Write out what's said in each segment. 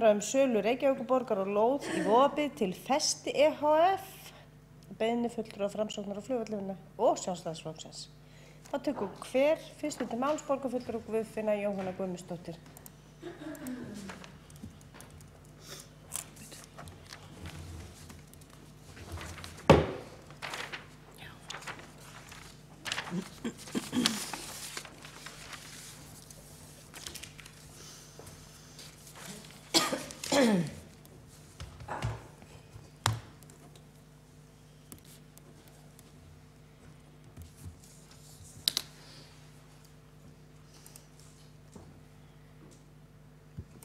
umræða sölu Reykjavíkurborgar og lóð í Vogabyggð til Festi ehf. Beiðni fulltrúa Framsóknar á flugvellinum og Sjálfstæðisflokksins. Þá tekur hver fyrstur til máls borgarfulltrúi Guðfinna Jóhanna Guðmundsdóttir.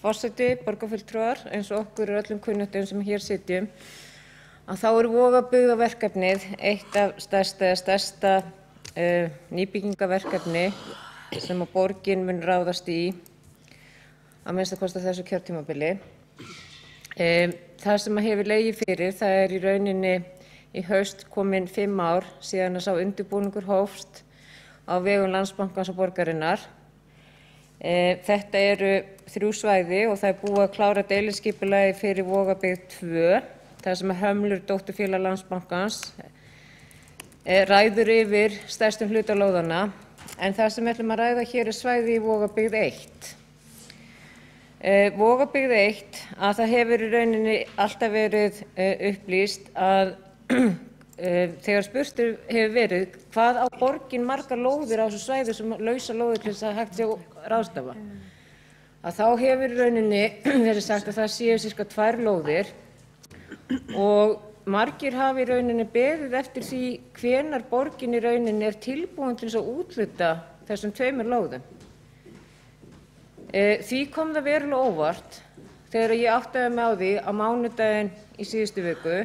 Forseti, borgarfulltrúar, eins og okkur öllum kunnugt sem hér sitjum, að þá Vogabyggðarverkefnið eitt af stærsta nýbyggingaverkefni sem að borgin mun ráðast í að minnsta kosti þessu kjörtímabili. Það sem hefur legið fyrir, það í rauninni í haust komin 5 ár síðan að sá undirbúningur hófst á vegum Landsbankans og borgarinnar. Þetta eru 3 svæði og það búið að klára deiliskipulagið fyrir Vogabyggð 2, þar sem Hömlur dótturfélag Landsbankans ræður yfir stærstum hluta lóðanna, en það sem við ætlum að ræða hér svæði í Vogabyggð 1. Vogabyggð 1, að það hefur í rauninni alltaf verið upplýst að þegar spurt hefur verið hvað á borgin margar lóðir á þessu svæði sem lausa lóðir til þess að hægt sé að ráðstafa, að þá hefur í rauninni verið sagt að það séu sirka 2 lóðir og margir hafa í rauninni beðið eftir því hvenær borgin í rauninni tilbúin til þess að úthluta þessum 2 lóðum. Því kom það verulega óvart þegar ég áttaði mig á því á mánudaginn í síðustu viku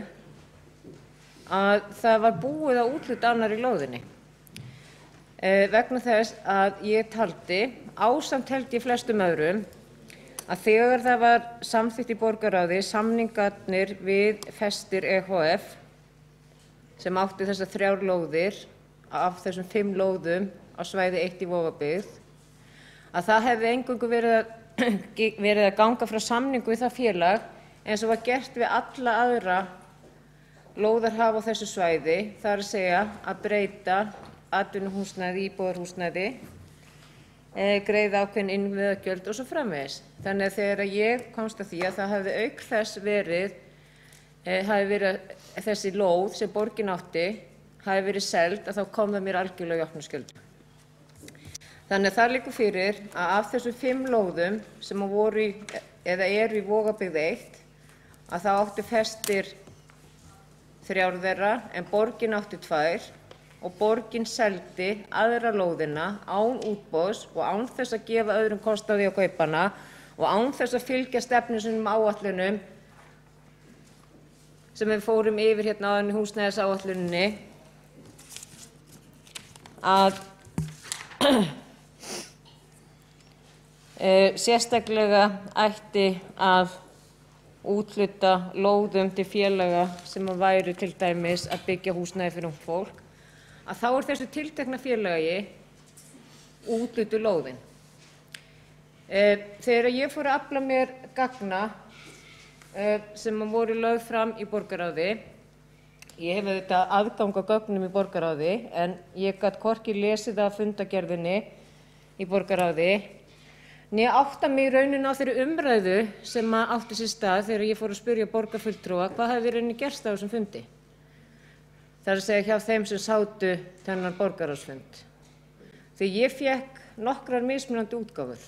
að það var búið að úthluta annarri lóðinni. Vegna þess að ég taldi, ásamt held ég flestum öðrum, að þegar það var samþykkt í borgarráði samningarnir við Festir ehf. Sem átti þessar 3 lóðir af þessum 5 lóðum á svæði 1 í Vogabyggð, að það hefði eingöngu verið að ganga frá samningu við það félag eins og var gert við alla aðra lóðarhafa á þessu svæði, það að segja að breyta atvinnuhúsnæði, íbúðarhúsnæði, greiða ákveðin innviðagjöld og svo framvegis. Þannig að þegar ég komst að því að það hefði auk þess verið þessi lóð sem borgin átti hafi verið seld, að þá kom það mér algjörlega í opna skjöldu. Þannig að það liggur fyrir að af þessum 5 lóðum sem voru eða eru í Vogabyggð 1, að það áttu Festir 3 þeirra en borgin átti 2 og borgin seldi aðra lóðina án útboðs og án þess að gefa öðrum kost á því að kaupa hana og án þess að fylgja stefnum áætlunum sem við fórum yfir hérna áðan í húsnæðisáætluninni, að sérstaklega ætti að úthluta lóðum til félaga sem væru til dæmis að byggja húsnæði fyrir ungt fólk, að þá þessu tiltekna félagi úthlutu lóðin. Þegar ég fór að afla mér gagna sem voru lögð fram í borgarráði, ég hef auðvitað aðgang að gögnum í borgarráði en ég gat hvorki lesið af fundargerðinni í borgarráði né átta mig í rauninni á þeirri umræðu sem átti sér stað þegar ég fór að spyrja borgarfulltrúa hvað hefði í rauninni gerst á þessum fundi. Það að segja hjá þeim sem sátu þennan borgarráðsfund. Því ég fékk nokkrar mismunandi útgáfur.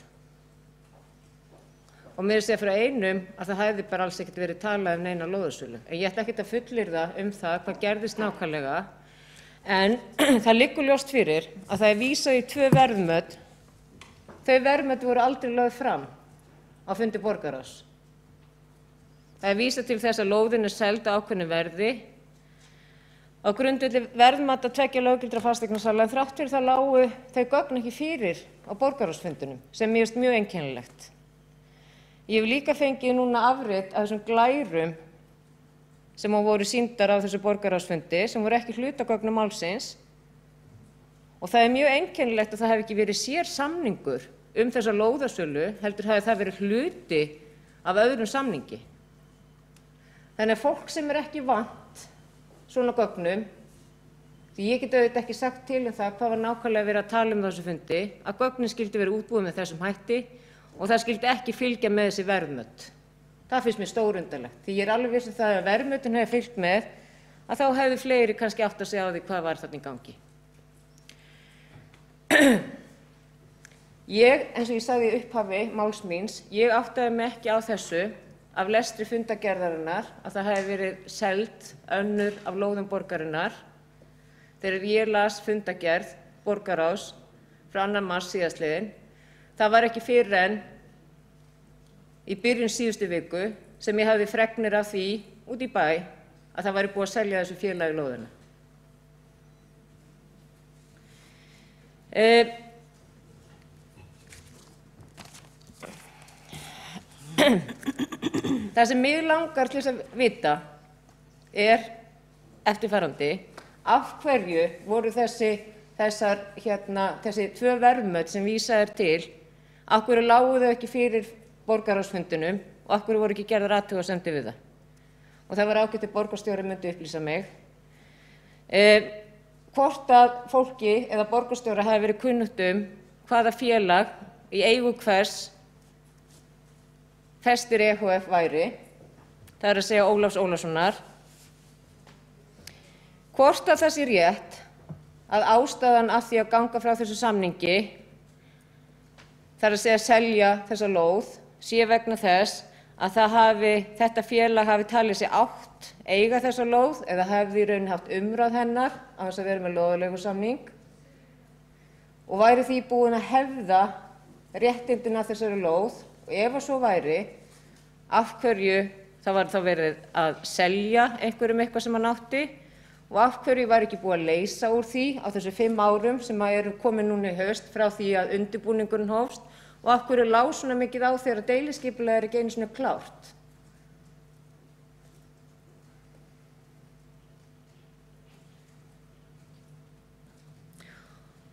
Og mér segja frá einum að það hefði bara alls ekkert verið talað neina lóðasölu. En ég ætla ekkert að fullyrða það hvað gerðist nákvæmlega. En það liggur ljóst fyrir að það vísað í 2 verðmöt. Þau verðmæti voru aldrei lögð fram á fundi borgarráðs. Það vísað til þess að lóðin seld á ákveðnu verði á grundvelli verðmæta 2 löggiltra fasteignasala, en þrátt fyrir það lágu þau gögn ekki fyrir á borgarráðsfundunum sem mér finnst mjög einkennilegt. Ég hef líka fengið núna afrit af þessum glærum sem voru sýndar á þessu borgarráðsfundi sem voru ekki hlutagögn málsins. Og það mjög einkennilegt að það hef ekki verið sérsamningur þessa lóðasölu, heldur hafi það verið hluti af öðrum samningi. Þannig að fólk sem ekki vant svona gögnum, því ég get auðvitað ekki sagt til það hvað var nákvæmlega verið að tala þessu fundi, að gögnin skyldi verið útbúið með þessum hætti og það skyldi ekki fylgja með þessi verðmöt. Það finnst mér stórundarlegt, því ég alveg viss það að verðmötin hefði fylgt með, að þá hefðu fleiri kannski átt að segja á því hvað var þarna í gangi. Eins og ég sagði í upphafi máls míns, ég áttaði mig ekki á þessu af lestri fundargerðarinnar að það hefði verið seld önnur af lóðum borgarinnar þegar ég las fundargerð borgarráðs frá 2. mars síðastliðinn. Það var ekki fyrr en í byrjun síðustu viku sem ég hafði fregnir af því út í bæ að það væri búið að selja þessu félagi lóðina. Það sem mig langar til að vita eftirfarandi: af hverju voru þessi 2 verðmöt sem vísað til, af hverju lágu þau ekki fyrir borgarráðsfundinum og af hverju voru ekki gerðar athugasemdir við það? Og það var ágætt að borgarstjóri myndi upplýsa mig. Hvort að fólki eða borgarstjóra hafi verið kunnugt hvaða félag í eigu hvers Festir ehf. Væri, það að segja Ólafs Ólafssonar. Hvort að það sé rétt að ástæðan af því að ganga frá þessu samningi, það að segja selja þessa lóð, sé vegna þess að þetta félag hafi talið sig átt eiga þessa lóð eða hefði í raun haft umráð hennar á þess að vera með lóðaleigusamning og væri því búin að hefða réttindin af þessari lóð, og ef svo væri, af hverju það var þá verið að selja einhverjum eitthvað sem hann átti og af hverju var ekki búið að leysa úr því á þessu 5 árum sem eru komin núna í haust frá því að undirbúningurinn hófst og af hverju lá svona mikið á þegar deiliskipulag ekki einu sinni klárt.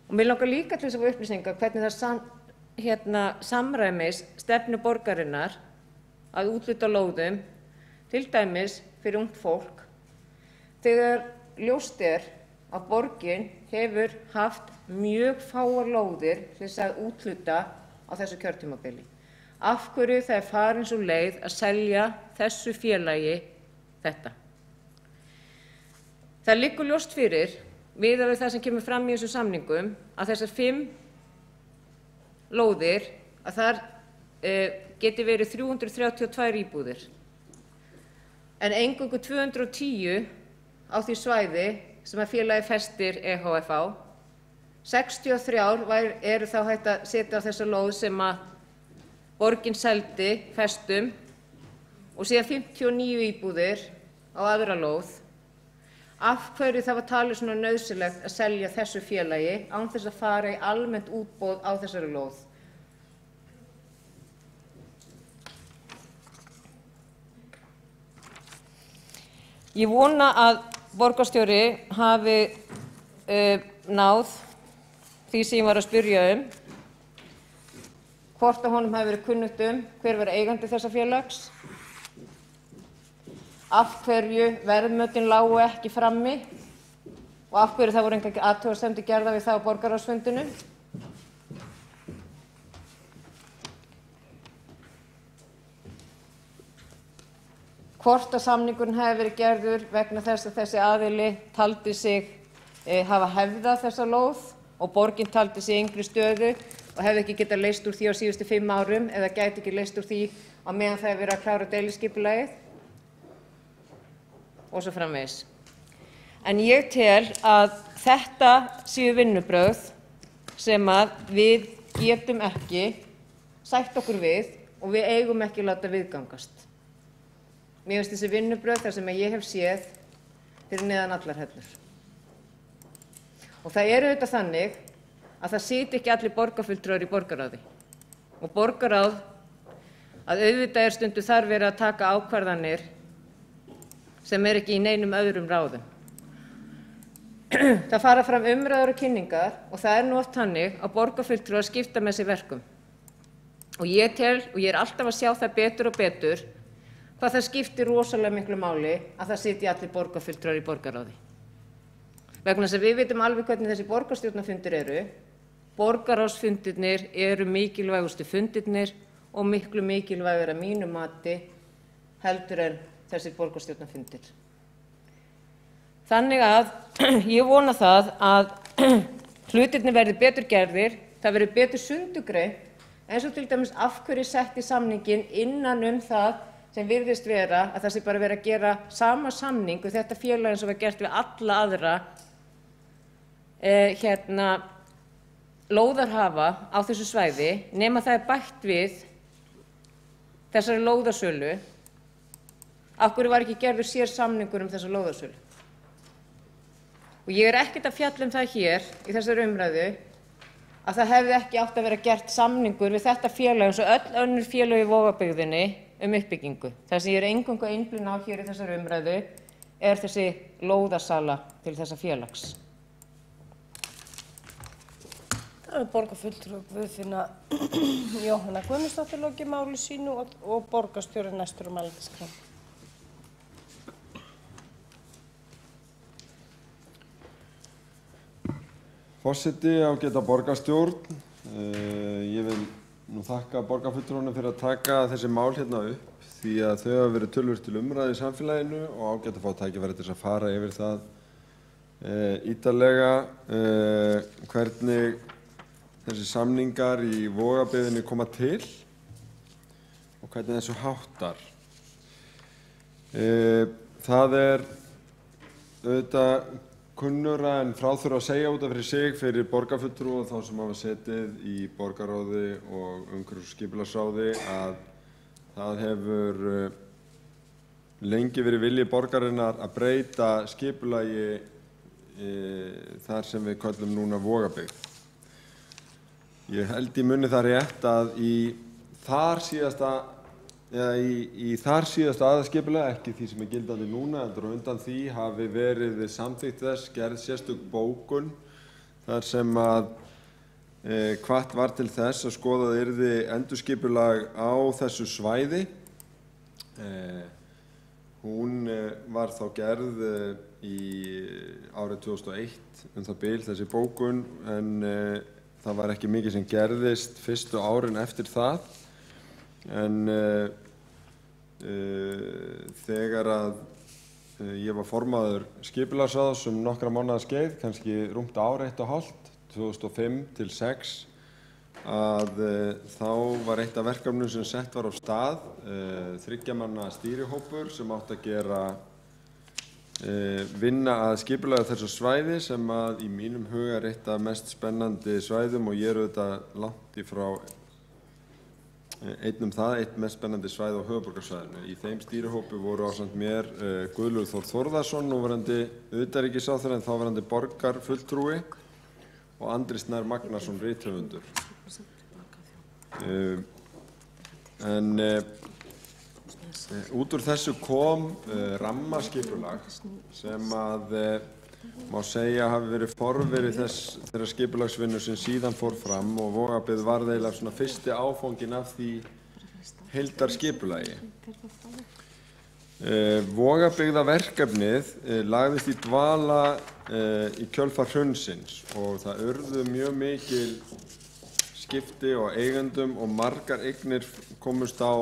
Og mér langar líka til þess að fá upplýsingar hvernig það samræmis stefnu borgarinnar að úthluta lóðum, til dæmis fyrir ungt fólk, þegar ljóst að borgin hefur haft mjög fáar lóðir til þess að úthluta á þessu kjörtímabili. Af hverju það farin sú leið að selja þessu félagi þetta? Það liggur ljóst fyrir, miðað við það sem kemur fram í þessu samningum, að þessar 5 lóðir, að þar geti verið 332 íbúðir, en eingöngu 210 á því svæði sem að félagi Festir ehf. á. 63 eru þá hægt að setja á þessa lóð sem að borgin seldi Festum og síðan 59 íbúðir á aðra lóð. Af hverju það var talið svona nauðsynlegt að selja þessu félagi án þess að fara í almennt útboð á þessari lóð? Ég vona að borgarstjóri hafi náð því sem ég var að spyrja hvort að honum hafi verið kunnugt hver var eigandi þessa félags, af hverju verðmötin lágu ekki frammi og af hverju það voru engar athugasemdir gerðar við það á borgarráðsfundinum. Hvort að samningurinn hefði verið gerður vegna þess að þessi aðili taldi sig hafa hefðað þessa lóð og borgin taldi sig í engri stöðu og hefði ekki getað leyst úr því á síðustu 5 árum eða gæti ekki leyst úr því á meðan það hefði verið að klára deiliskipulagið og svo framvegis. En ég tel að þetta séu vinnubrögð sem að við getum ekki sætt okkur við og við eigum ekki að láta viðgangast. Mér finnst þessi vinnubrögð þar sem ég hef séð fyrir neðan allar hellur. Og það auðvitað þannig að það sitja ekki allir borgarfulltrúar í borgarráði. Og borgarráð að auðvitað stundum þar verið að taka ákvarðanir sem ekki í neinum öðrum ráðum. Það fara fram umræður og kynningar og það nú oft þannig að borgarfulltrúar skipta með sér verkum. Og ég er alltaf að sjá það betur og betur hvað það skiptir rosalega miklu máli að það sitji allir borgarfulltrúar í borgarráði. Vegna þess að við vitum alveg hvernig þessi borgarstjórnarfundir eru. Borgarráðsfundirnir eru mikilvægustu fundirnir og miklu mikilvægara að mínu mati heldur en þessir borgarstjórnarfundir. Þannig að ég vona það að hlutirnir verði betur gerðir, það verði betur sundurgreint, eins og til dæmis af hverju sett í samninginn innan það sem virðist vera að það sé bara verið að gera sama samning við þetta félag eins og var gert við alla aðra lóðarhafa á þessu svæði, nema það er bætt við þessari lóðasölu. Af hverju var ekki gerður sér samningur þessa lóðasölu? Og ég er ekkert að fjalla það hér í þessari umræðu að það hefði ekki átt að vera gert samningur við þetta félag eins og öll önnur félag í Vogabyggðinni uppbyggingu. Það sem ég er eingöngu að einblína á hér í þessari umræðu er þessi lóðasala til þessa félags. Það er borgarfulltrúi Guðfinna Jóhanna Guðmundsdóttir lokið máli sínu og borgarstjóri næstur mælendaskrá. Forseti, ágæta borgarstjórn, ég vil nú þakka borgarfulltrúunum fyrir að taka þessi mál hérna upp því að þau hafa verið töluvert til umræðu í samfélaginu og ágætt að fá tækifæri til þess að fara yfir það ítarlega hvernig þessi samningar í Vogabyggðinni koma til og hvernig þessu háttar. Það er auðvitað kunnura en frá þurfa að segja út af fyrir sig fyrir borgarfulltrúa og þá sem hafa setið í borgarráði og umhverfis- og skipulagsráði að það hefur lengi verið vilji borgarinnar að breyta skipulagi þar sem við köllum núna Vogabyggð. Ég held í munni það rétt að í þar síðasta aðalskipulag, ekki því sem er gildandi núna, heldur og undan því hafi verið samþykkt þess gerð sérstök bókun þar sem að hvatt var til þess að skoðað yrði endurskipulag á þessu svæði. Hún var þá gerð í árið 2001 það bil þessi bókun en það var ekki mikið sem gerðist fyrstu árin eftir það. En þegar að ég var formaður skipulagsráðs nokkra mánaða skeið, kannski rúmt ár, 1,5, 2005 til 2006, að þá var eitt af verkefnum sem sett var á stað 3 manna stýrihópur sem átti að gera vinna að skipulagi þessu svæði sem að í mínum huga er eitt af mest spennandi svæðum og ég er auðvitað langt í frá eitt mest spennandi svæði á höfuðborgarsvæðinu. Í þeim stýrihópi voru ásamt mér Guðlaugur Þór Þórðarson, núverandi utanríkisráðherra en þáverandi borgarfulltrúi og Andri Snær Magnason, rithöfundur. Út úr þessu kom rammaskipulag sem að má segja hafi verið forveri þeirra skipulagsvinnu sem síðan fór fram og Vogabyggð var eiginlega svona fyrsti áfanginn af því heildarskipulagi. Vogabyggðaverkefnið lagðist í dvala í kjölfar hrunsins og það urðu mjög mikil skipti á eigendum og margar eignir komust á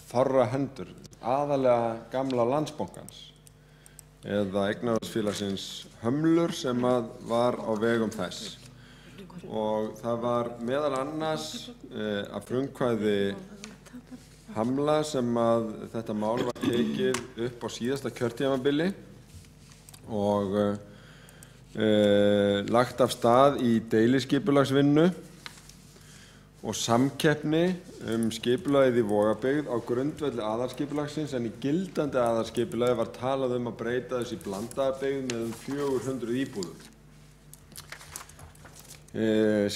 fárra hendur, aðalega gamla Landsbankans eða eignarhaldsfélagsins Hömlur sem var á vegum þess. Og það var meðal annars að frumkvæði Hamla sem að þetta mál var tekið upp á síðasta kjörtímabili og lagt af stað í deiliskipulagsvinnu og samkeppni skipulagið í Vogabyggð á grundvelli aðalskipulagsins en í gildandi aðalskipulagi var talað að breyta þessu í blandaða byggð með 400 íbúðum.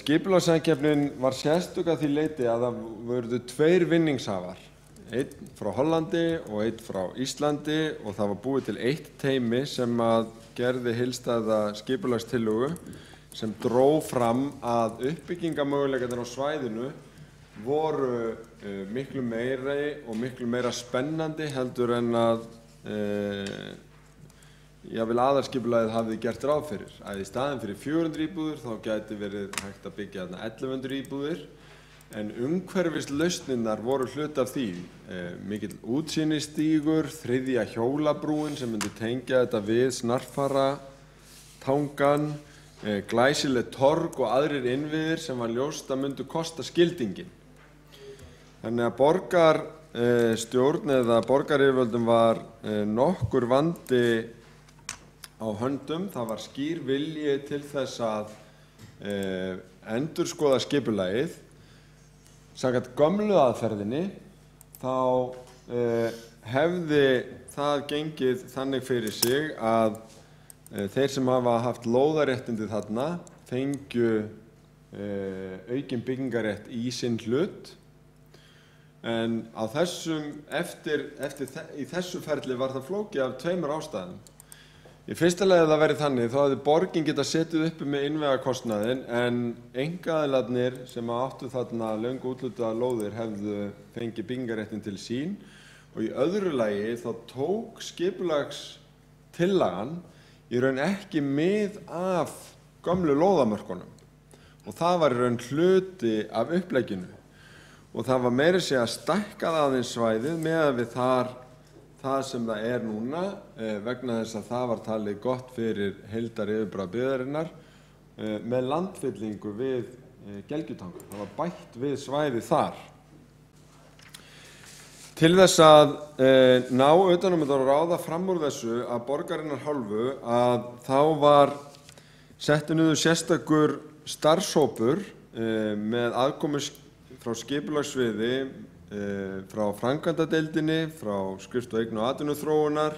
Skipulagssamkeppnin var sérstök að því leyti að það voru 2 vinningshafar, einn frá Hollandi og einn frá Íslandi og það var búið til 1 teymi sem að gerði heildstæða skipulagstillögu sem dró fram að uppbyggingarmöguleikarnir á svæðinu voru miklu meiri og miklu meira spennandi heldur en að jafnvel aðalskipulagið hafði gert ráð fyrir. Að í staðinn fyrir 400 íbúðir þá gæti verið hægt að byggja þarna 1100 íbúðir, en umhverfislausnirnar voru hluti af því. Mikill útsýnisstígur, þriðja hjólabrúin sem myndi tengja þetta við Snarfaratangan, glæsileg torg og aðrir innviðir sem var ljóst að myndu kosta skildingin. Þannig að borgarstjórn eða borgaryfirvöldum var nokkur vandi á höndum. Það var skýr vilji til þess að endurskoða skipulagið. Samkvæmt gömlu aðferðinni þá hefði það gengið þannig fyrir sig að þeir sem hafa haft lóðaréttindi þarna fengju aukinn byggingarétt í sinn hlut, en á í þessu ferli var það flókið af tveimur ástæðum. Í fyrsta lagi það verið þannig, þá hefði borgin getað setið uppi með innvegakostnaðinn, en einkaaðilarnir sem áttu þarna löngu úthlutaðar lóðir hefðu fengið byggingaréttin til sín, og í öðru lagi þá tók skipulagstillagan í raun ekki mið af gömlu lóðamörkunum, og það var í raun hluti af upplegginu, og það var meira að segja stækkað aðeins svæðið meðan við það sem það er núna, vegna þess að það var talið gott fyrir heildaryfirbragð byggðarinnar með landfyllingu við Gelgjutanga. Það var bætt við svæðið þar. Til þess að ná utan um þetta og ráða fram úr þessu að borgarinnar hálfu, að þá var settur niður sérstakur starfshópur með aðkomu frá skipulagssviði, frá framkvæmdadeildinni, frá skrifstofu eigna- og atvinnuþróunar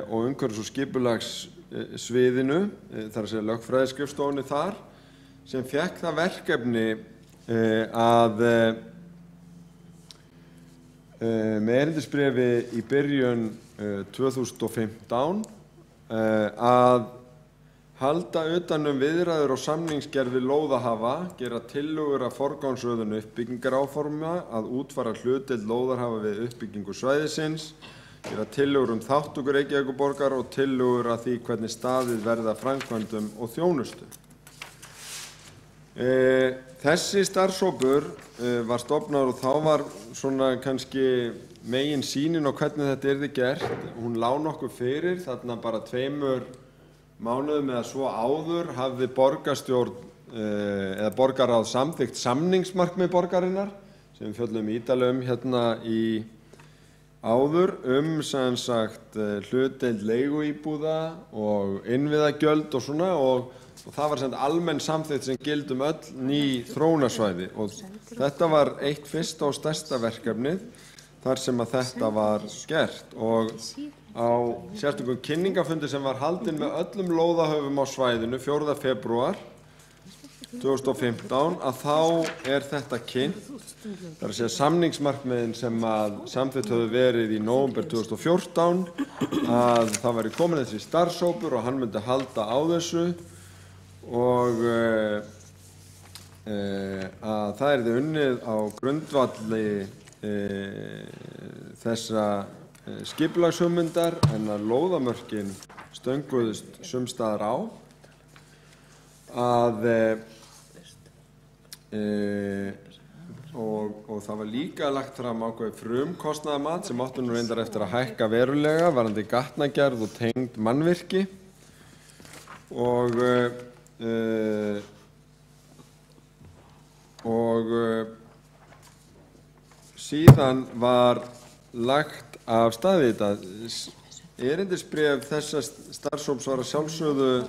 og umhverfis- og skipulagssviðinu, þar að segja lögfræðiskrifstofunni þar, sem fékk það verkefni að með erindisbréfi í byrjun 2015 að halda utan um viðræður og samningsgerð við lóðahafa, gera tillögur að forgangsröðun uppbyggingaráforma, að útfæra hlutdeild lóðarhafa við uppbyggingu svæðisins, gera tillögur um þátttöku Reykjavíkurborgar og tillögur að því hvernig staðið verði að framkvæmdum og þjónustu. Þessi starfshópur var stofnaður og þá var svona kannski megin sýnin á hvernig þetta yrði gert. Hún lá nokkuð fyrir, þarna bara 2 mánuðum eða svo áður hafði borgarstjórn eða borgarráð samþykkt samningsmarkmið borgarinnar, sem við fjöllum ítarlega hérna í áður, sem sagt hlutdeild leiguíbúða og innviðagjöld og svona, og það var almenn samþykkt sem gildi öll ný þróunarsvæði, og þetta var eitt fyrsta og stærsta verkefnið þar sem að þetta var gert. Og á sérstökum kynningafundi sem var haldinn með öllum lóðahöfum á svæðinu 4. febrúar 2015, að þá þetta kynnt, það er að segja samningsmarkmiðin sem að samþykkt höfðu verið í nóvember 2014, að það væri komin þessi starfshópur og hann myndi halda á þessu, og að það yrði unnið á grundvalli þessa skipulagshugmyndar, en að lóðamörkin stönguðust sums staðar á, og það var líka lagt fram ákveðið frumkostnaðarmat sem átti nú reyndar eftir að hækka verulega varðandi gatnagerð og tengd mannvirki, og síðan var lagt af stað í þetta. Erindisbréf þessa starfshóps var að sjálfsögðu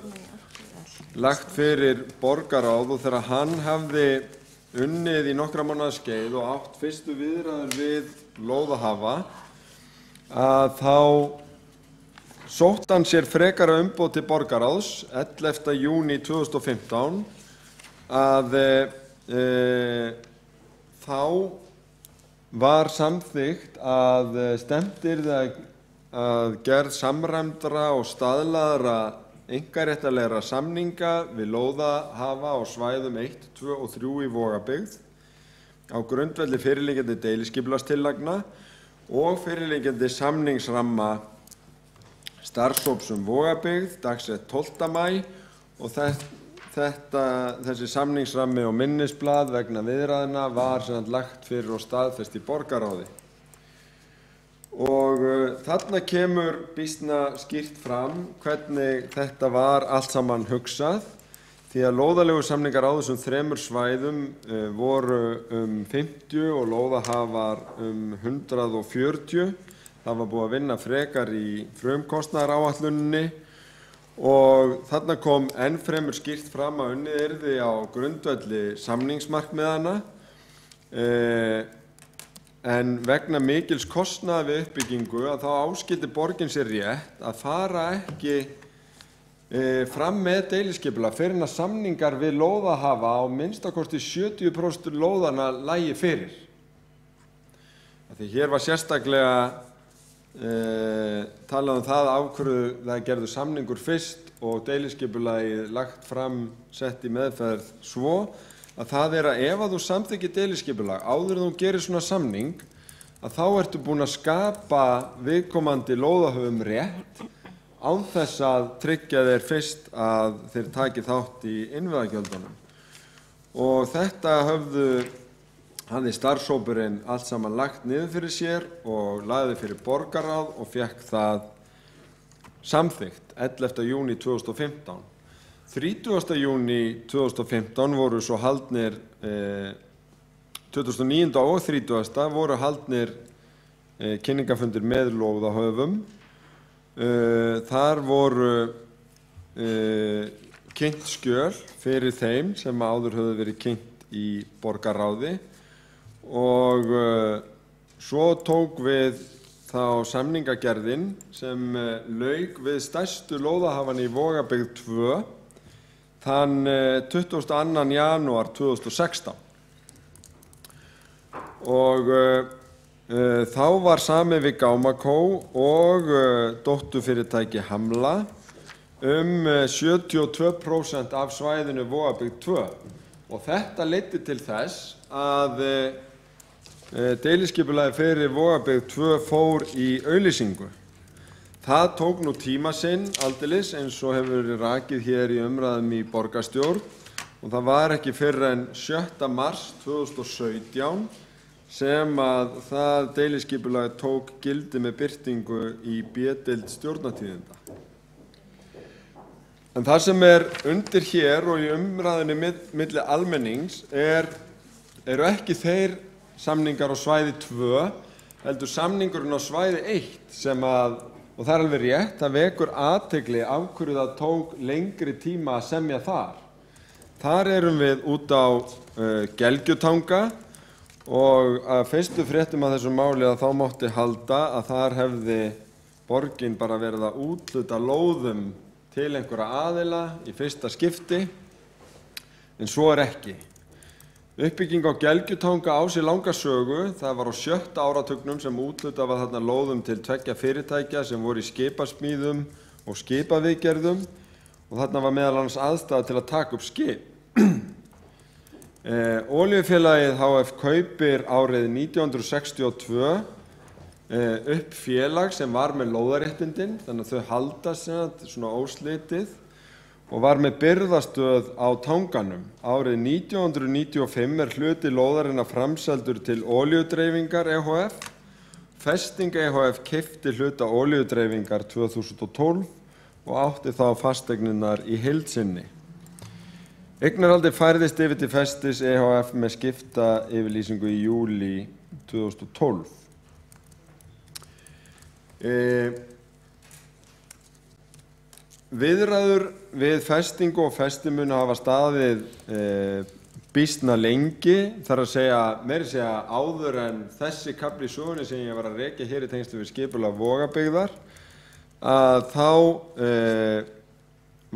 lagt fyrir borgarráð, og þegar hann hafði unnið í nokkra mánaða skeið og átt fyrstu viðræður við lóðahafa, að þá sótti hann sér frekara umboð til borgarráðs 11. júní 2015, að þá var samþykkt að stefnt yrði að gerð samræmdra og staðlaðra einkaréttarlegra samninga við lóðahafa á svæðum 1, 2 og 3 í Vogabyggð, á grundvelli fyrirliggjandi deiliskipulagstillagna og fyrirliggjandi samningsramma starfshóps Vogabyggð dagsett 12. maí og þessi samningsrammi og minnisblað vegna viðræðna var sem sagt lagt fyrir og staðfest í borgarráði. Og þarna kemur býsna skýrt fram hvernig þetta var allt saman hugsað, því að lóðaleigusamningar á þessum 3 svæðum voru 50 og lóðahafar 140. Það var búið að vinna frekar í frumkostnaðaráætluninni og þarna kom enn fremur skýrt fram að unnið yrði á grundvelli samningsmarkmiðanna en vegna mikils kostnaðar við uppbyggingu að þá áskildi borgin sér rétt að fara ekki fram með deiliskipulag fyrr en að samningar við lóðahafa á minnstakosti 70% lóðanna lægi fyrir. Því hér var sérstaklega talað það af hverju það gerðu samningur fyrst og deiliskipulagið lagt fram sett í meðferð svo að það að ef að þú samþykkir deiliskipulag áður en þú gerir svona samning að þá ertu búin að skapa viðkomandi lóðahöfum rétt án þess að tryggja þeir fyrst að þeir taki þátt í innviðagjöldunum. Og þetta hafði starfshópurinn allt saman lagt niður fyrir sér og lagði fyrir borgarráð og fékk það samþykkt 11. júní 2015. 30. júní 2015 voru svo haldnir 29. og 30. voru haldnir kynningarfundir með lóðahöfum. Þar voru kynnt skjöl fyrir þeim sem áður höfðu verið kynnt í borgarráði og svo tók við þá samningagerðin sem lauk við stærstu lóðahafann í Vogabyggð 2 þann 22. janúar 2016 og þá var samið við Gámakó og dótturfyrirtæki Hamla 72% af svæðinu Vogabyggð 2 og þetta leiddi til þess að deiliskipulagið fyrir Vogabyggð 2 fór í auglýsingu. Það tók nú tíma sinn aldeilis eins og hefur verið rakið hér í umræðum í borgarstjórn og það var ekki fyrr en 7. mars 2017 sem að það deiliskipulagið tók gildi með birtingu í B-deild Stjórnartíðinda. En það sem undir hér og í umræðunni milli almennings eru ekki þeir samningar á svæði 2, heldur samningurinn á svæði 1 sem og það alveg rétt, það vekur athygli af hverju það tók lengri tíma að semja þar. Þar erum við út á Gelgjutanga og að fyrstu fréttum af þessu máli að þá mátti halda að þar hefði borgin bara verið að úthluta lóðum til einhverja aðila í fyrsta skipti, en svo ekki. Uppbygging á Gelgjutanga á sér langa sögu. Það var á 7. áratugnum sem úthlutað var þarna lóðum til 2 fyrirtækja sem voru í skipasmíðum og skipaviðgerðum og þarna var meðal annars aðstaða til að taka upp skip. Olíufélagið HF kaupir árið 1962 upp félag sem var með lóðaréttindin, þannig að þau haldast svona óslitið og var með birgðastöð á Tanganum. Árið 1995 hluti lóðarinnar framseldur til Olíudreifingar EHF. Festing EHF keypti hluta Olíudreifingar 2012 og átti þá fasteigninnar í heild sinni. Eignarhaldið færðist yfir til Festis EHF með skiptayfirlýsingu í júlí 2012. Viðræður við festingu og festimunu hafa staðið býsna lengi, þar að segja áður en þessi kafli í sögunni sem ég var að rekja hér í tengslum við skipulag Vogabyggðar, að þá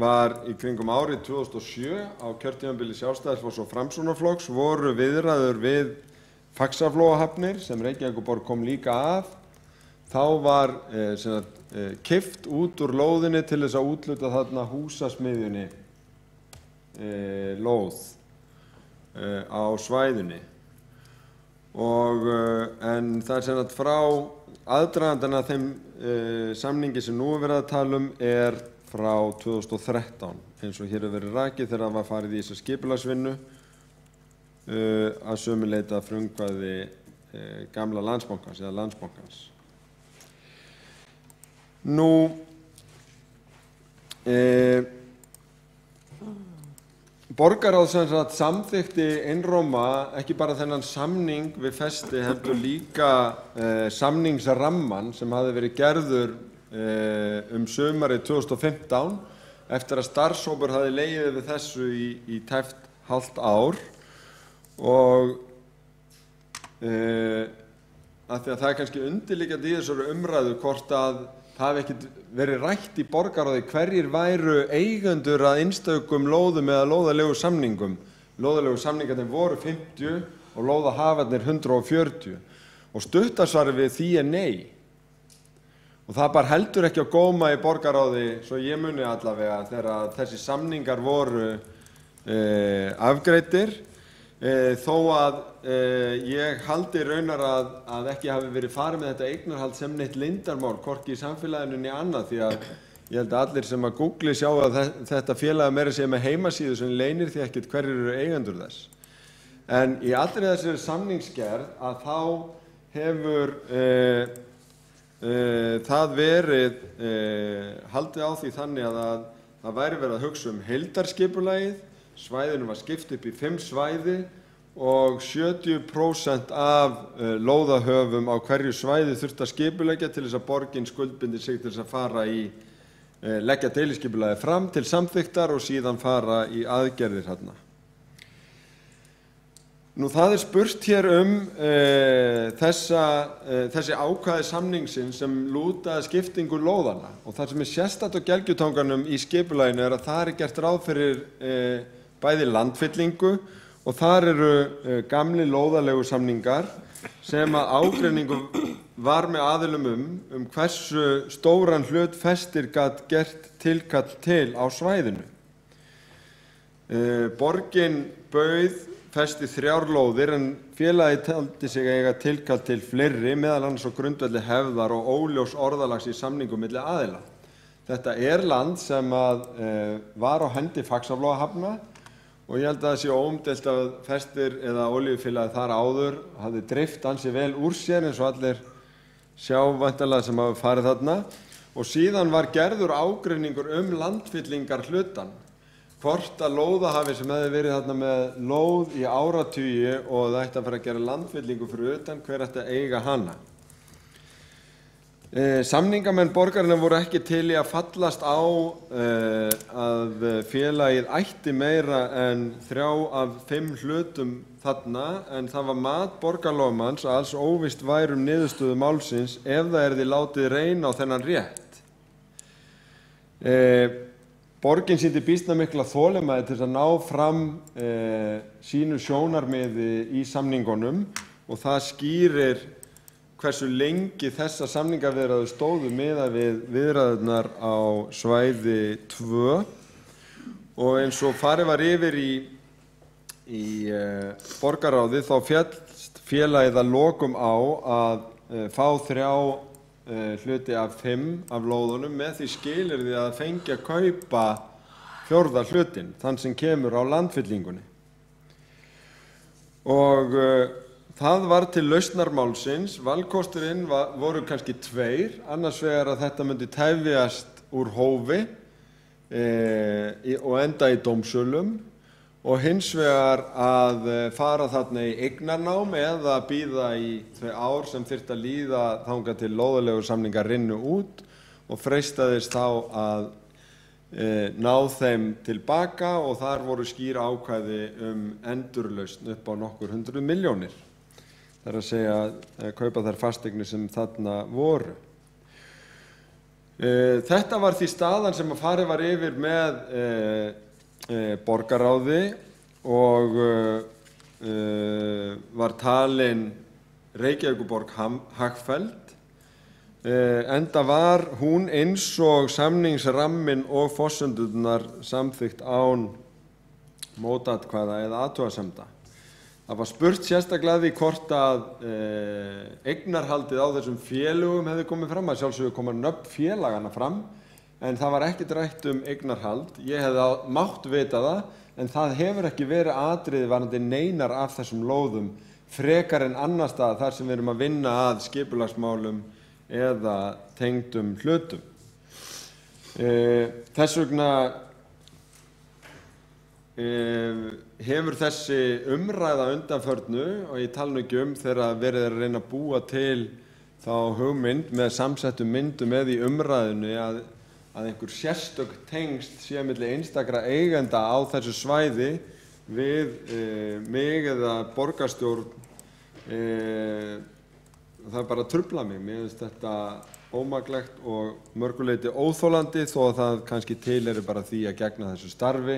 var í kringum árið 2007 á kjörtímabili Sjálfstæðisflokks og Framsóknarflokks voru viðræður við Faxaflóahafnir sem Reykjavíkurborg kom líka að. Þá var keypt út úr lóðinni til þess að úthluta þarna húsasmiðjunni lóð á svæðinni en það sem sagt frá aðdragandann að þeim samningi sem nú verið að tala er frá 2013 eins og hér hefur verið rakið þegar það var farið í þessa skipulagsvinnu að sömu leyti að frumkvæði gamla Landsbankans eða Landsbankans. Nú borgarráð sem sagt samþykkti einróma ekki bara þennan samning við Festi heldur líka samningsrammann sem hafði verið gerður sumarið 2015 eftir að starfshópur hafði legið við þessu í tæpt hálft ár og af því að það kannski undirliggjandi í þessari umræðu hvort að það hafi ekkert verið rætt í borgarráði hverjir væru eigendur að einstökum lóðum eða lóðalegu samningum. Lóðalegu samningarnir voru 50 og lóðahafarnir 140 og stuttasvarið við því nei. Og það bara heldur ekki á góma í borgarráði, svo ég muni allavega, þegar þessi samningar voru afgreiddir, þó að ég haldi raunar að ekki hafi verið farið með þetta eignarhald sem neitt leyndarmál, hvorki í samfélaginu né annað, því að ég held að allir sem að Google sjá að þetta félag meira segja með heimasíðu sem leynir því ekkert hverjir eru eigendur þess. En í allri þessari samningsgerð að þá hefur það verið haldið á því þannig að það væri verið að hugsa heildarskipulagið, svæðinu var skipt upp í 5 svæði og 70% af lóðahöfum á hverju svæði þurfti að skipuleggja til þess að borgin skuldbindi sig til þess að fara í leggja deiliskipulagið fram til samþykktar og síðan fara í aðgerðir þarna. Nú það spurt hér þessi ákvæði samningsins sem lúta að skiptingu lóðanna og það sem sérstakt á Gelgjutanganum í skipulaginu að þar gert ráð fyrir bæði landfyllingu og þar eru gamli lóðalegu samningar sem að ágreiningu var með aðilum hversu stóran hlut Festir gat gert tilkall til á svæðinu. Borgin bauð Festi 3 lóðir en félagið taldi sig eiga tilkall til fleiri meðal annars á grundvelli hefðar og óljós orðalags í samningum milli aðila. Þetta land sem var á hendi Faxaflóahafna og ég held að það sé óumdeilt að Festir eða olíufélagið þar áður hafði dreift ansi vel úr sér eins og allir sjá væntanlega sem hafa farið þarna og síðan var gerður ágreiningur landfyllingar hlutan. Hvort að lóðahafi sem hefði verið þarna með lóð í áratugi og það ætti að fara að gera landfyllingu fyrir utan, hver ætti að eiga hana. Samningamenn borgarinnar voru ekki til í að fallast á að félagið ætti meira en 3 af 5 hlutum þarna en það var mat borgarlögmanns að alls óvíst væri niðurstöðu málsins ef það yrði látið reyna á þennan rétt. Borgin sýndi býsna mikla þolinmæði til að ná fram sínu sjónarmiði í samningunum og það skýrir hversu lengi þessa samningaviðræður stóðu miðað við viðræðurnar á svæði 2 og eins og farið var yfir í borgarráði þá féllst félagið að lokum á að fá 3 hluti af 5 af lóðunum með því skilyrði að fengi að kaupa 4. hlutinn, þann sem kemur á landfyllingunni. Og það var til lausnarmálsins, valkosturinn voru kannski 2, annars vegar að þetta myndi tefjast úr hófi og enda í dómsölum og hins vegar að fara þarna í eignarnám eða bíða í þau ár sem þyrfti að líða þangað til lóðalegu samningar rynnu út og freistaðist þá að ná þeim tilbaka og þar voru skýr ákvæði endurlausn upp á nokkur 100 milljónir. Það er að segja að kaupa þær fasteignir sem þarna voru. Þetta var því staðan sem að farið var yfir með borgarráði og var talin Reykjavíkurborg hagfelld enda var hún eins og samningsramminn og forsendurnar samþykkt án mótatkvæða eða athugasemda. Það var spurt sérstaklega því hvort að eignarhaldið á þessum félögum hefði komið fram, að sjálfsögðu koma nöfn félagana fram, en það var ekkert rætt eignarhald. Ég hefði mátt vita það, en það hefur ekki verið atriði varðandi neinar af þessum lóðum frekar en annar stað þar sem við erum að vinna að skipulagsmálum eða tengdum hlutum. Þess vegna hefur þessi umræða undanförnu, og ég tala nú ekki þegar verið að reyna að búa til þá hugmynd með samsettum myndum eða í umræðinu að einhver sérstök tengsl sé milli einstakra eigenda á þessu svæði við mig eða borgarstjórn, það bara trufla mig. Mér finnst þetta ómaklegt og mörguleyti óþolandi, þó að það kannski tilheyrir bara því að gegna þessu starfi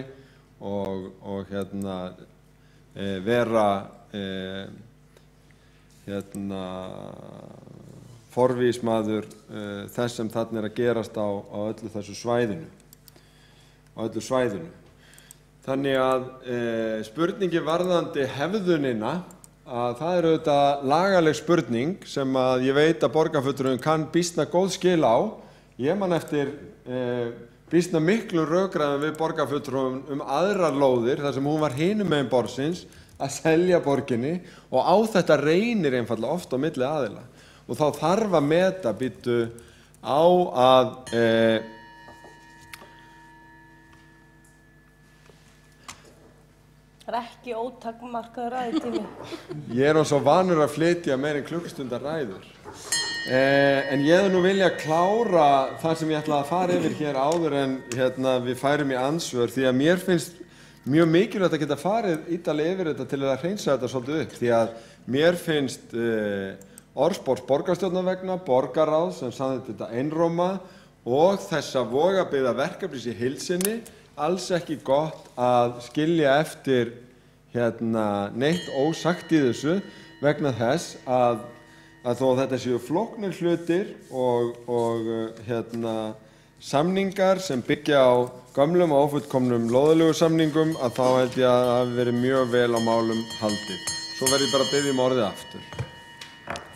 og vera forvígismaður þess sem þarna að gerast á öllu þessu svæðinu, Þannig að spurningi varðandi hefðunina, að það auðvitað lagaleg spurning sem að ég veit að borgarfulltrúinn kann býsna góð skil á. Ég man eftir býsna miklu rökræðum við borgarfulltrúum aðrar lóðir þar sem hún var hinum megin borðsins að selja borginni, og á þetta reynir einfaldlega oft á milli aðila. Og þá þarf að meta býtu á að Það ekki ótakmarkaður ræðutími. Ég svo vanur að flytja meira en klukkustundar ræður. En ég hefði nú vilja klára það sem ég ætlaði að fara yfir hér áður en við færum í andsvör, því að mér finnst mjög mikilvægt að geta farið ítarlega yfir þetta til að hreinsa þetta svolítið upp, því að mér finnst orðspors borgarstjórnar vegna, borgarráðs sem samþykkti þetta einróma og þessa Vogabyggðar verkefnis í heild sinni alls ekki gott að skilja eftir neitt ósagt í þessu, vegna þess að þó að þetta séu flóknir hlutir og samningar sem byggja á gömlum og ófullkomnum lóðalegu samningum, að þá held ég að það hafi verið mjög vel á málum haldið. Svo verð ég bara að biðja orðið aftur.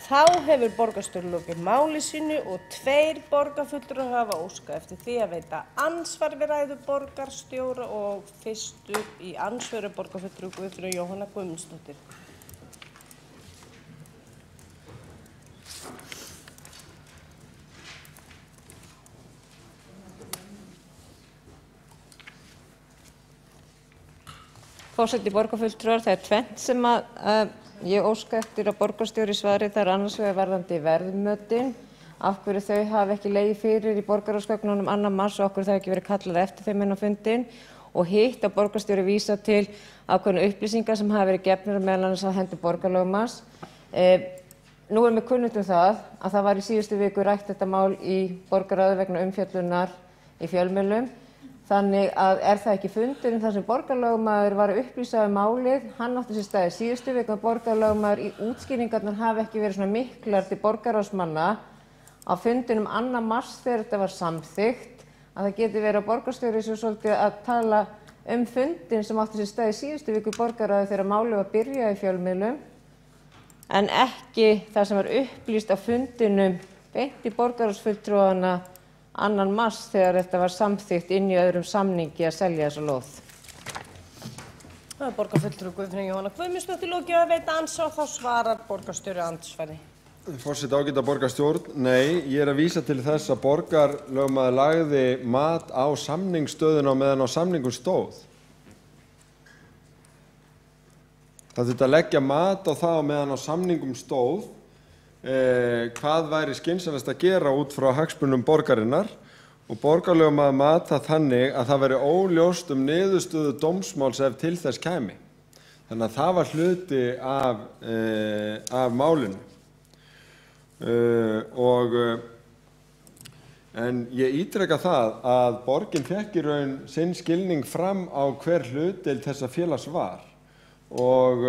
Þá hefur borgarstjóri lokið máli sínu og 2 borgarfulltrúar hafa óskað eftir því að veita andsvar við ræðu borgarstjóra, og fyrstur í andsvöru borgarfulltrúi Guðfinna Jóhanna Guðmundsdóttir. Forseti borgarfulltrúar, það tvennt sem að ég óska eftir að borgarstjóri svari. Það annars vegar varðandi verðmötin, af hverju þau hafa ekki legið fyrir í borgarráðsgögnunum 2. mars og af hverju það hafi ekki verið kallað eftir þeim inn á fundinn, og hitt að borgarstjóri vísa til ákveðna upplýsingar sem hafa verið gefnar meðal annars á hendur borgarlögmanns. Nú mér kunnugt það að það var í síðustu viku rætt þetta mál í borgarráði vegna umfjöllunar í fjölmiðlum. Þannig að það ekki fundurinn þar sem borgarlögmaður var að upplýsa málið. Hann átti sér stað í síðustu viku að borgarlögmaður í útskýringarnar hafi ekki verið svona miklar til borgarráðsmanna á fundinum 2. mars þegar þetta var samþykkt, að það geti verið að borgarstjóri svo svolítið að tala fundin sem átti sér stað í síðustu viku borgarráði þegar málið var byrjað í fjölmiðlum, en ekki það sem var upplýst á fundinum beint í borgarráðsfulltrúana 2. mars þegar þetta var samþykkt inn í öðrum samningi að selja þessa lóð. Það er borgarfulltrúi Guðfinna Jóhanna Guðmundsdóttir lokið að veita andsvar, þá svarar borgarstjóri andsvari. Forseti ágæta borgarstjórn, nei, ég að vísa til þess að borgarlögmaður lagði mat á samningsstöðuna meðan á samningum stóð. Það þurfti að leggja mat á það meðan á samningum stóð, hvað væri skynsamlegast að gera út frá hagsmunum borgarinnar, og borgarlögmaður mat það þannig að það væri óljóst niðurstöðu dómsmáls ef til þess kæmi. Þannig að það var hluti af málinu. En ég ítreka það að borgin fékk í raun sinn skilning fram á hver hlutdeild þessa félags var, og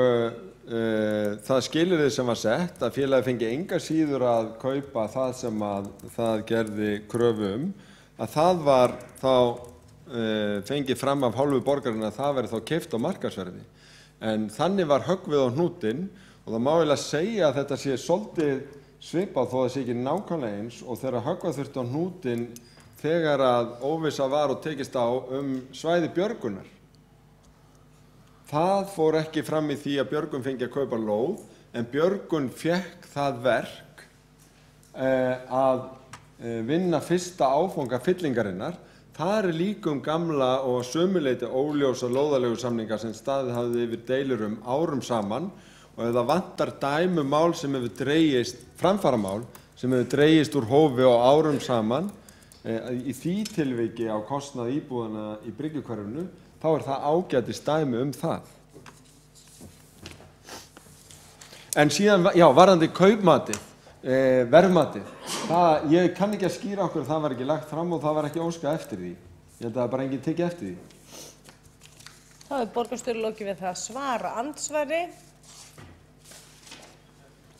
það skilyrði sem var sett að félagið fengi enga síður að kaupa það sem að það gerði kröfu að það var þá fengið fram af hálfu borgarinnar að það verið þá keypt á markaðsverði. En þannig var höggvið á hnútinn og það má eiginlega segja að þetta sé svolítið svipað þó það sé ekki nákvæmlega eins og þegar höggva þurfti á hnútinn þegar að óvissa var og tekist á svæði björgunar. Það fór ekki fram í því að Björgun fengi að kaupa lóð, en Björgun fékk það verk að vinna fyrsta áfanga fyllingarinnar. Þar líka gamla og sömuleyti óljósa lóðaleigusamninga sem staðið hafði yfir deilur árum saman og ef það vantar dæmumál sem hefur dregist, framfaramál sem hefur dregist úr hófi og árum saman í því tilviki á kostnað íbúðana í Bryggjukverfinu, þá það ágætis dæmi það. En síðan, já, varðandi kaupmatið, verðmatið, ég kann ekki að skýra okkur það var ekki lagt fram og það var ekki óskað eftir því. Ég held að það bara enginn tekið eftir því. Þá borgarstjóri lokið við það að svara andsvari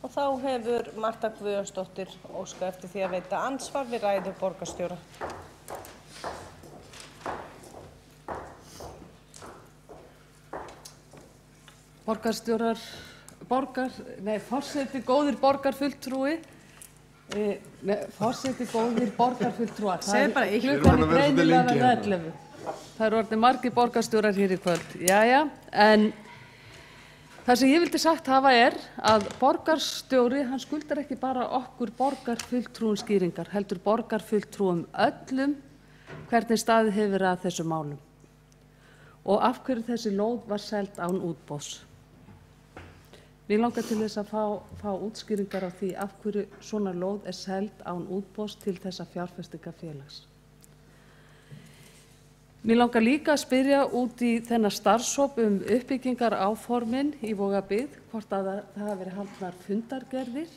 og þá hefur Marta Guðjónsdóttir óskað eftir því að veita andsvar við ræðu borgarstjóra. Forseti góðir borgarfulltrúi, forseti góðir borgarfulltrúar. Segðu bara eitt. Klukkan greinilega verið 11. Það orðnir margir borgarstjórar hér í kvöld. Jæja, en það sem ég vildi sagt hafa að borgarstjóri, hann skuldar ekki bara okkur borgarfulltrúum skýringar, heldur borgarfulltrúum öllum hvernig staðið hefur að þessum málum og af hverju þessi lóð var seld án útboðs. Mér langar til þess að fá útskýringar á því af hverju svona lóð seld án útboðs til þessa fjárfestingafélags. Mér langar líka að spyrja út í þennan starfshóp uppbyggingar áformin í Vogabyggð, hvort að það hafi verið haldnar fundargerðir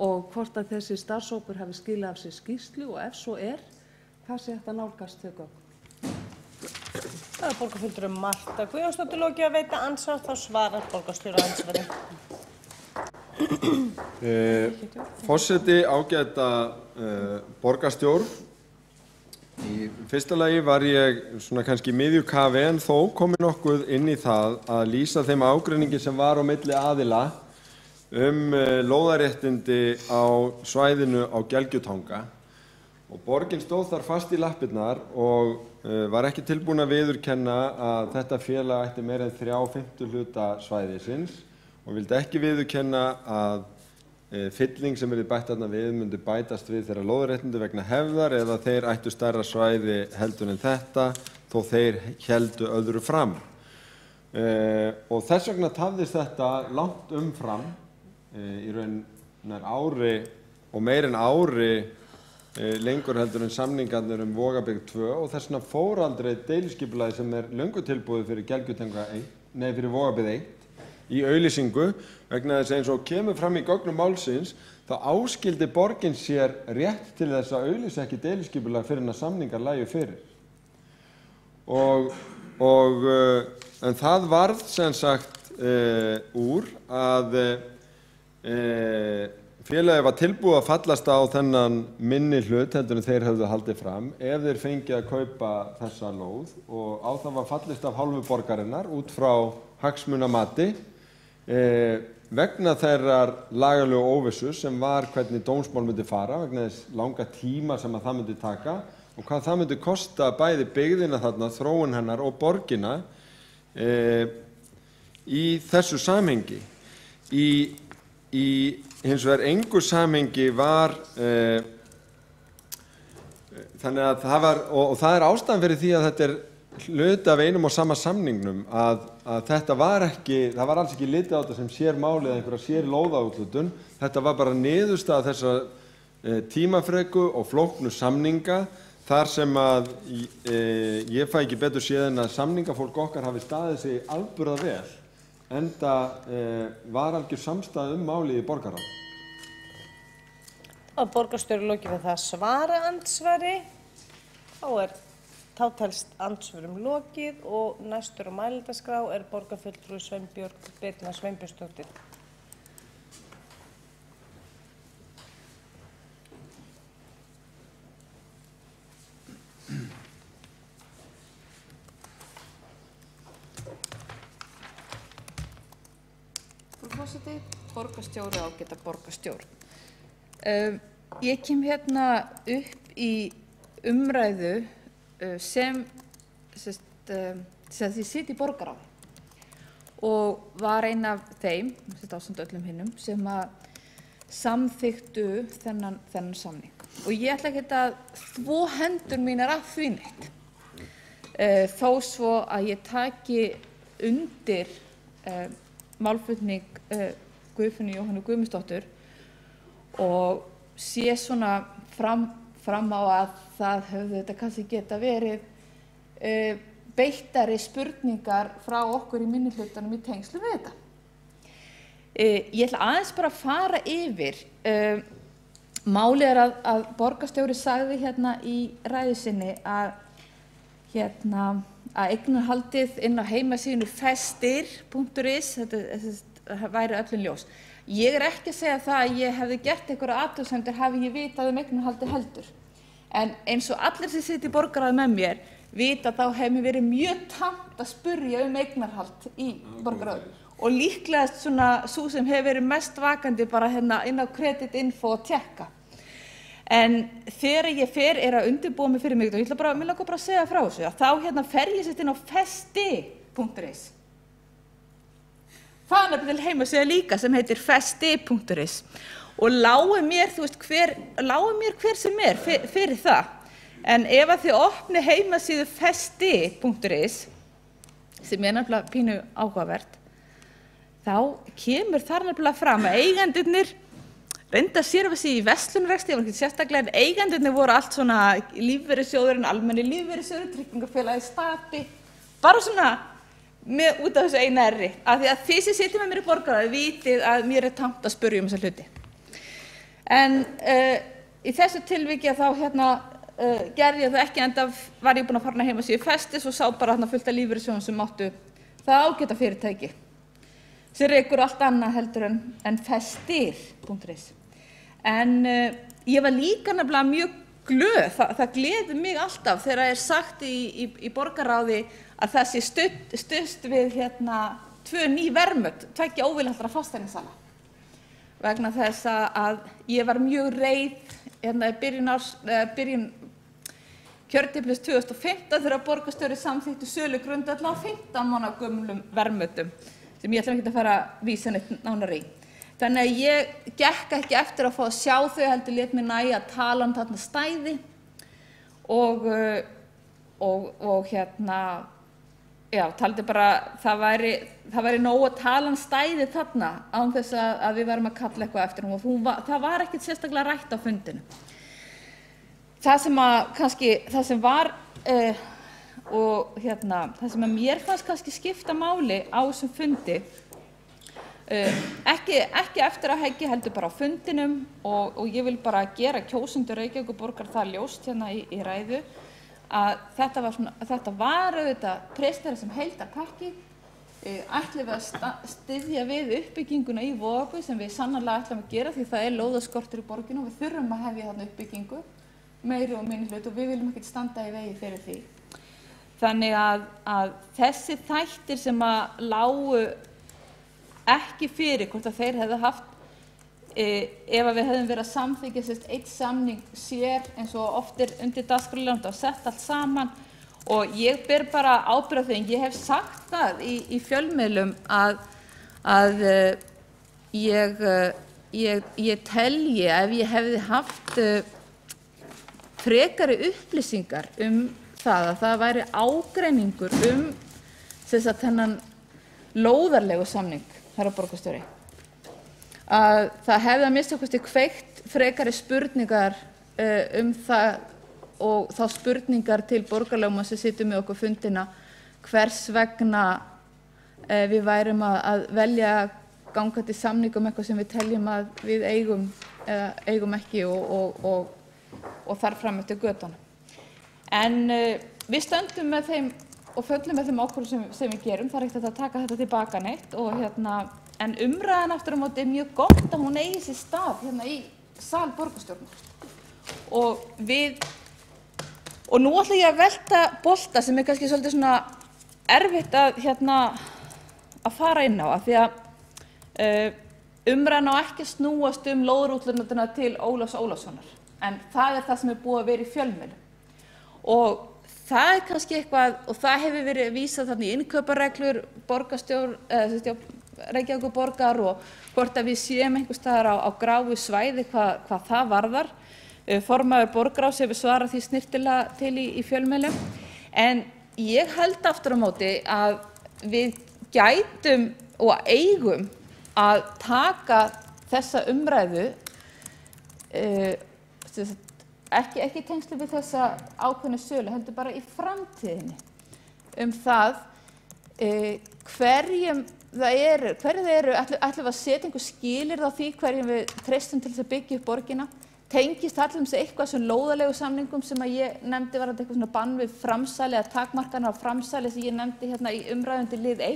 og hvort að þessi starfshópur hafi skilað af sér skýrslu og ef svo hvað sé hægt að nálgast þau gögn? Það borgarfulltrúi Marta Guðjónsdóttir lokið að veita andsvar, þá svarar borgarstjóri andsvari. Forseti ágæta borgarstjórn. Í fyrsta lagi var ég svona kannski miðju kafi en þó komið nokkuð inn í það að lýsa þeim ágreiningi sem var á milli aðila lóðaréttindi á svæðinu á Gelgjutanga. Og borgin stóð þar fast í lappirnar og var ekki tilbúin að viðurkenna að þetta félag ætti meira en 3/5 hluta svæðisins og vildi ekki viðurkenna að fylling sem yrði bætt þarna við myndi bætast við þeirra lóðaréttindi vegna hefðar eða þeir ættu stærra svæði heldur en þetta þó þeir héldu öðru fram. Og þess vegna tafðist þetta langt umfram í raun nær ári og meir en ári lengur heldur en samningarnir Vogabyggð 2 og þess vegna fór aldrei deiliskipulagið sem löngu tilbúið fyrir Gelgjutanga 1, nei fyrir Vogabyggð 1 í auglýsingu vegna þess eins og kemur fram í gögnum málsins þá áskildi borgin sér rétt til þess að auglýsa ekki deiliskipulag fyrir en að samningar lægju fyrir. En það varð sem sagt úr að félagið var tilbúið að fallast á þennan minni hlut heldur en þeir hefðu haldið fram ef þeir fengið að kaupa þessa lóð og á það var fallist af hálfu borgarinnar út frá hagsmunamati vegna þeirrar lagalegu óvissu sem var hvernig dómsmál myndi fara vegna þess langa tíma sem að það myndi taka og hvað það myndi kosta bæði byggðina þarna, þróun hennar og borgina í þessu samhengi. Í hins vegar engu samhengi var þannig að það var og það ástæðan fyrir því að þetta hluti af einum og sama samningnum að þetta var ekki, það var alls ekki litið á þetta sem sér málið eða einhverja sér lóðaúthlutun, þetta var bara niðurstaða þessa tímafreku og flóknu samninga þar sem að ég fæ ekki betur séð en að samningafólk okkar hafi staðið sig afburða vel enda var algjör samstaða málið í borgarráð. Að borgarstjóri lokið við það að svara andsvari, þá telst andsvörum lokið og næstur á mælendaskrá borgarfulltrúi Sveinbjörg Birna Sveinbjörnsdóttir. forseti, borgarstjóri og ágæta borgarstjórn. Ég kem hérna upp í umræðu sem ég sit í borgarráði og var ein af þeim, ásamt öllum hinnum, sem að samþykktu þennan samning. Og ég ætla ekki að þvo hendur mínar af því neitt. Þó svo að ég taki undir málflutning Guðfinnu Jóhannu Guðmundsdóttur og sé svona fram á að það höfðu þetta kannski geta verið beittari spurningar frá okkur í minnihlutanum í tengslu við þetta. Ég ætla aðeins bara að fara yfir. Málið að borgarstjóri sagði hérna í ræðu sinni að eignarhaldið inn á heimasíðunni festir.is, þetta væri öllum ljós. Ég ekki að segja það að ég hefði gert einhverja athugasemdir hafi ég vitað eignarhaldið heldur. En eins og allir sem sitja í borgarráði með mér vita þá hefur mér verið mjög tamt að spyrja eignarhald í borgarráði. Og líklegast svona sú sem hefur verið mest vakandi bara hérna inn á kreditinfo að tjekka. En þegar ég fer að undirbúa mig fyrir mig, og ég ætla mig langar bara að segja frá þessu, að þá hérna fer ég sett inn á festi.is. Það er nefnilega heimasíða líka sem heitir festi.is og lágu mér hver sem fyrir það. En ef að þið opni heimasíðu festi.is, sem nefnilega pínu áhugavert, þá kemur þar nefnilega fram að eigendurnir reynda að sérfa sig í verslunarrekstri, ég var ekki sérstaklega, en eigendurnir voru allt svona lífeyrissjóðurinn, almenni lífeyrissjóður, tryggingafélagið Stapi, bara svona út af þessu eina erri, af því að þið sem sitja með mér í borgarráði vitið að mér tamt að spyrja þessa hluti. En í þessu tilviki þá gerði ég það ekki, enda var ég búin að fara heimasíðu Festis og sá bara fullt af lífeyrissjóðum sem máttu það ágæta fyrirtæki sem rekur allt annað heldur en festir.is. En ég var líka nefnilega mjög glöð, það gleður mig alltaf þegar það sagt í borgarráði að það sé stuðst við 2 ný verðmæti, 2 óvilhaltra fasteignasala. Vegna þess að ég var mjög reið byrjun kjörtímabils 2015 þegar borgarstjóri samþykkti sölu grundvallar á 15 mánaða gömlum verðmætum, sem ég ætla ekki að fara að vísa neitt nánar í. Þannig að ég gekk ekki eftir að fá að sjá þau, heldur lét mér nægja að tala þarna stæði og taldi bara það væri nóg að tala stæði þarna án þess að við varum að kalla eitthvað eftir hún og það var ekkert sérstaklega rætt á fundinu. Það sem var það sem að mér fannst kannski skipta máli á þessum fundi, ekki eftir að heggi heldur bara á fundinum og ég vil bara gera kjósendur Reykjavíkurborgar það ljóst í ræðu að þetta var auðvitað presentera sem heildarpakki. Ætlum við að styðja við uppbygginguna í Vogabyggð sem við sannarlega ætlum að gera því það lóðaskortur í borginu og við þurfum að hefja þarna uppbyggingu meiri og minni hlut og við viljum ekki standa í vegi fyrir því. Þannig að þessi þættir sem að lágu ekki fyrir hvort að þeir hefðu haft ef að við hefðum verið að samþykkja eitt samning sér eins og oft undir dagskrárliðnum og sett allt saman og ég ber bara ábyrgð á því, ég hef sagt það í fjölmiðlum að ég telji ef ég hefði haft frekari upplýsingar það að það væri ágreiningur þennan lóðarlegu samning, herra borgarstjóri, að það hefði að minnsta kosti kveikt frekari spurningar það og þá spurningar til borgarlögmanns sem situr með okkur fundina hvers vegna við værum að velja gangandi samningum eitthvað sem við teljum að við eigum ekki og þar fram eftir götunum. En við stöndum með þeim og föllum með þeim ákvörðunum sem við gerum, það er ekkert að taka þetta tilbaka neitt en umræðan aftur á móti mjög gott að hún eigi sér stað í sal borgarstjórnar. Og nú ætla ég að velta bolta sem kannski svolítið svona erfitt að fara inn á af því að umræðan á ekki að snúast lóðarúthlutana til Ólafs Ólafssonar, en það það sem búið að vera í fjölmiðlum. Og það kannski eitthvað, og það hefur verið vísað þannig í innkaupareglur Reykjavíkurborgar og hvort að við séum einhvers staðar á gráu svæði hvað það varðar. Formaður borgarráðs hefur svarað því snyrtilega til í fjölmiðlum. En ég held aftur á móti að við gætum og eigum að taka þessa umræðu ekki tengslu við þessa ákveðnu sölu, heldur bara í framtíðinni það hverjum það eru, ætlum við að setja einhver skilyrði á því hverjum við treystum til þess að byggja upp borgina, tengist allir eitthvað sem lóðalegu samningum sem að ég nefndi varðandi eitthvað svona bann við framsali eða takmarkanir á framsali sem ég nefndi hérna í umræðundi lið 1.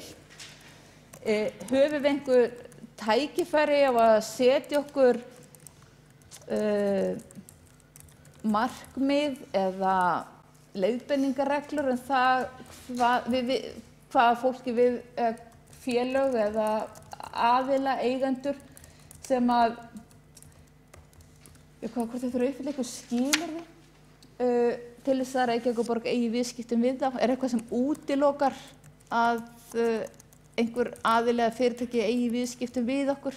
Höfum við einhver tækifæri á að setja okkur markmið eða leiðbeiningarreglur það hvað fólki við félög eða aðila eigendur sem að hvort þau þurfa að uppfylla eitthvað skilyrði til þess að Reykjavíkurborg eigi viðskiptum við þá, eitthvað sem útilokar að einhver aðili eða fyrirtæki eigi viðskiptum við okkur,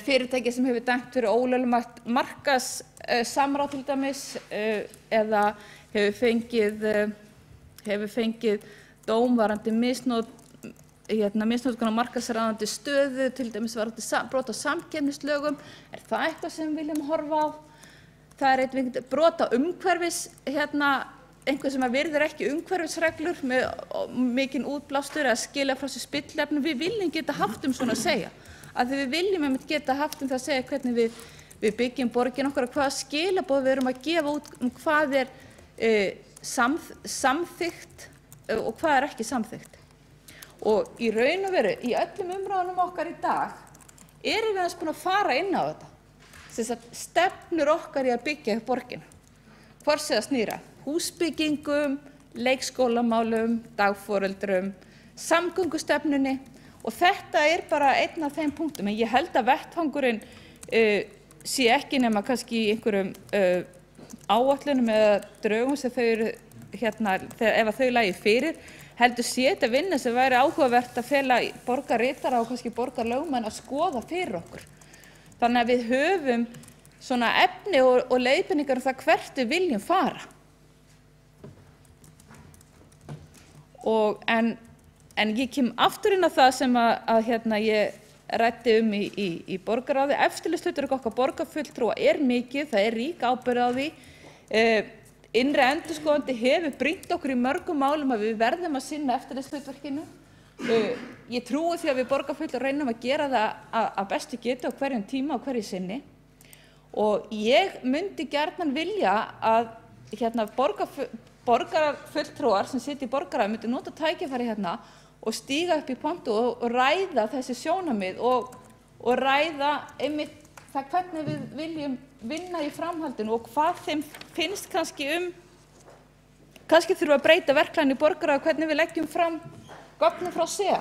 fyrirtæki sem hefur dæmt fyrir ólögmætt markaðssamráð til dæmis eða hefur fengið dóm varðandi misnotkun á markaðsráðandi stöðu, til dæmis varðandi brot á samkeppnislögum. Það eitthvað sem við viljum horfa á? Það eitthvað brot á umhverfis, einhver sem virðir ekki umhverfisreglur með mikinn útblástur eða skilja frá sér spillefnum. Við viljum geta haft svona að segja. Að við viljum geta haft það að segja hvernig við byggjum borgin okkar og hvaða skilaboð við erum að gefa út hvað samþykkt og hvað ekki samþykkt. Og í raun og veru, í öllum umræðunum okkar í dag, erum við aðeins búin að fara inn á þetta. Þess að stefnur okkar í að byggja upp borgina. Hvort sé það snýra? Húsbyggingum, leikskólamálum, dagforeldrum, samgöngustefnunni. Og þetta bara einn af þeim punktum. En ég held að vettvangurinn sé ekki nema kannski í einhverjum áætlunum eða draugum sem þau eru ef þau lægi fyrir, heldur sé þetta vinna sem væri áhugavert að fela borgarritara og kannski borgarlögmenn að skoða fyrir okkur. Þannig að við höfum svona efni og leiðbeiningar það hvert við viljum fara. En ég kem aftur inn á það sem ég ræddi í borgarráði. Eftirlitshlutverk okkar borgarfulltrúa mikið, það rík ábyrgð á því. Innri endurskoðandi hefur brýnt okkur í mörgum málum að við verðum að sinna eftirlitshlutverkinu. Ég trúi því að við borgarfulltrúar reynum að gera það að bestu getu á hverjum tíma og hverju sinni. Og ég myndi gjarnan vilja að borgarfulltrúar sem sitja í borgarráði myndi nota tækifæri og stíga upp í pontu og ræða þessi sjónarmið og ræða einmitt það hvernig við viljum vinna í framhaldinu og hvað þeim finnst kannski kannski þurfa að breyta verklaginu í borgarráði, hvernig við leggjum fram gögnin frá SEA.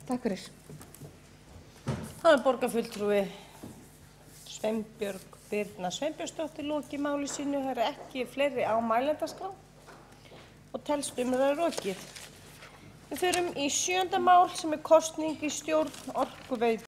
Takk fyrir. Það borgarfulltrúi Sveinbjörg Birna Sveinbjörnsdóttir lokið máli sínu. Það ekki fleiri á mælendaskrá og telst umræðu lokið. Við förum í 7. mál sem kosning í stjórn Orkuveitu